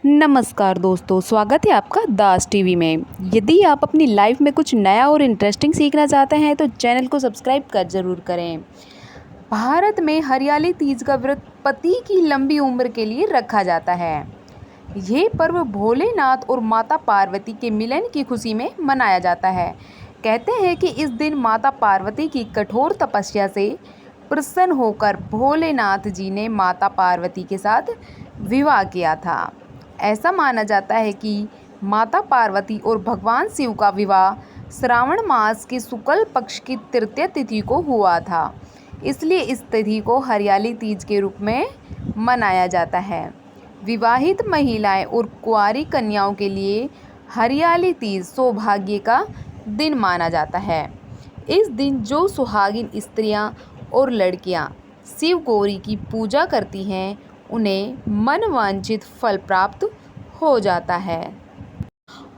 नमस्कार दोस्तों, स्वागत है आपका दास टीवी में। यदि आप अपनी लाइफ में कुछ नया और इंटरेस्टिंग सीखना चाहते हैं तो चैनल को सब्सक्राइब कर ज़रूर करें। भारत में हरियाली तीज का व्रत पति की लंबी उम्र के लिए रखा जाता है। ये पर्व भोलेनाथ और माता पार्वती के मिलन की खुशी में मनाया जाता है। कहते हैं कि इस दिन माता पार्वती की कठोर तपस्या से प्रसन्न होकर भोलेनाथ जी ने माता पार्वती के साथ विवाह किया था। ऐसा माना जाता है कि माता पार्वती और भगवान शिव का विवाह श्रावण मास के शुक्ल पक्ष की तृतीय तिथि को हुआ था। इसलिए इस तिथि को हरियाली तीज के रूप में मनाया जाता है। विवाहित महिलाएं और कुंवारी कन्याओं के लिए हरियाली तीज सौभाग्य का दिन माना जाता है। इस दिन जो सुहागिन स्त्रियां और लड़कियां शिव गौरी की पूजा करती हैं उन्हें मनवांछित फल प्राप्त हो जाता है।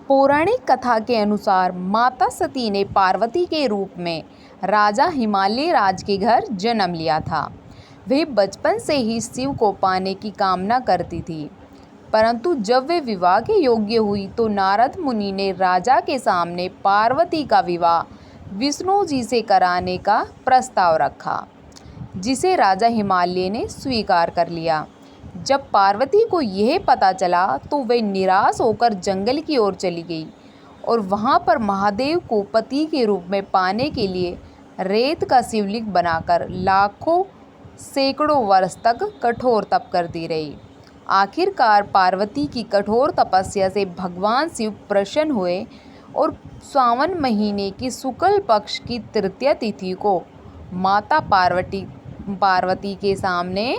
पौराणिक कथा के अनुसार माता सती ने पार्वती के रूप में राजा हिमालय राज के घर जन्म लिया था। वे बचपन से ही शिव को पाने की कामना करती थी, परंतु जब वे विवाह के योग्य हुई तो नारद मुनि ने राजा के सामने पार्वती का विवाह विष्णु जी से कराने का प्रस्ताव रखा, जिसे राजा हिमालय ने स्वीकार कर लिया। जब पार्वती को यह पता चला तो वे निराश होकर जंगल की ओर चली गई और वहां पर महादेव को पति के रूप में पाने के लिए रेत का शिवलिंग बनाकर लाखों सैकड़ों वर्ष तक कठोर तप करती रही। आखिरकार पार्वती की कठोर तपस्या से भगवान शिव प्रसन्न हुए और सावन महीने की शुक्ल पक्ष की तृतीय तिथि को माता पार्वती के सामने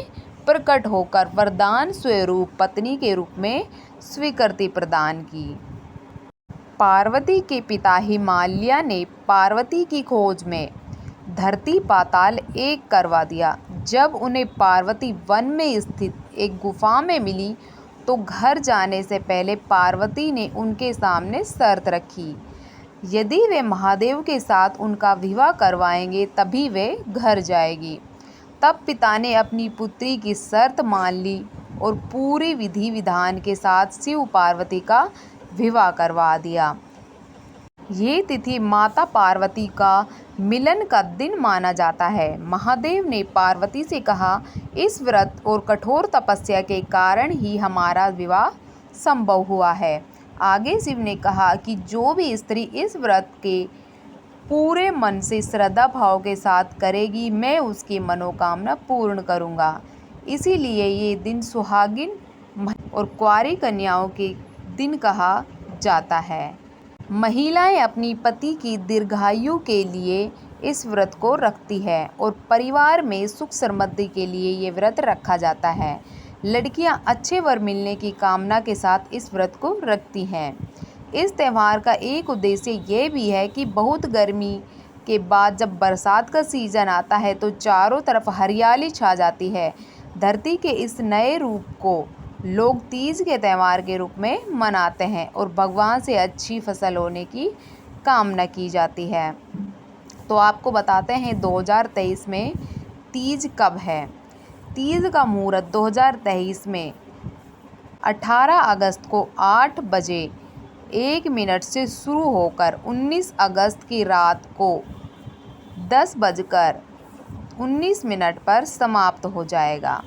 प्रकट होकर वरदान स्वरूप पत्नी के रूप में स्वीकृति प्रदान की। पार्वती के पिता हिमालय ने पार्वती की खोज में धरती पाताल एक करवा दिया। जब उन्हें पार्वती वन में स्थित एक गुफा में मिली तो घर जाने से पहले पार्वती ने उनके सामने शर्त रखी, यदि वे महादेव के साथ उनका विवाह करवाएंगे तभी वे घर जाएगी। तब पिता ने अपनी पुत्री की शर्त मान ली और पूरी विधि विधान के साथ शिव पार्वती का विवाह करवा दिया। ये तिथि माता पार्वती का मिलन का दिन माना जाता है। महादेव ने पार्वती से कहा, इस व्रत और कठोर तपस्या के कारण ही हमारा विवाह संभव हुआ है। आगे शिव ने कहा कि जो भी स्त्री इस व्रत के पूरे मन से श्रद्धा भाव के साथ करेगी मैं उसकी मनोकामना पूर्ण करूंगा। इसीलिए ये दिन सुहागिन और कुंवारी कन्याओं के दिन कहा जाता है। महिलाएं अपनी पति की दीर्घायु के लिए इस व्रत को रखती है और परिवार में सुख समृद्धि के लिए ये व्रत रखा जाता है। लड़कियां अच्छे वर मिलने की कामना के साथ इस व्रत को रखती हैं। इस त्यौहार का एक उद्देश्य ये भी है कि बहुत गर्मी के बाद जब बरसात का सीज़न आता है तो चारों तरफ हरियाली छा जाती है। धरती के इस नए रूप को लोग तीज के त्यौहार के रूप में मनाते हैं और भगवान से अच्छी फसल होने की कामना की जाती है। तो आपको बताते हैं 2023 में तीज कब है। तीज का मुहूर्त 2023 में 18 अगस्त को 8 बजे 1 मिनट से शुरू होकर 19 अगस्त की रात को 10 बजकर 19 मिनट पर समाप्त हो जाएगा।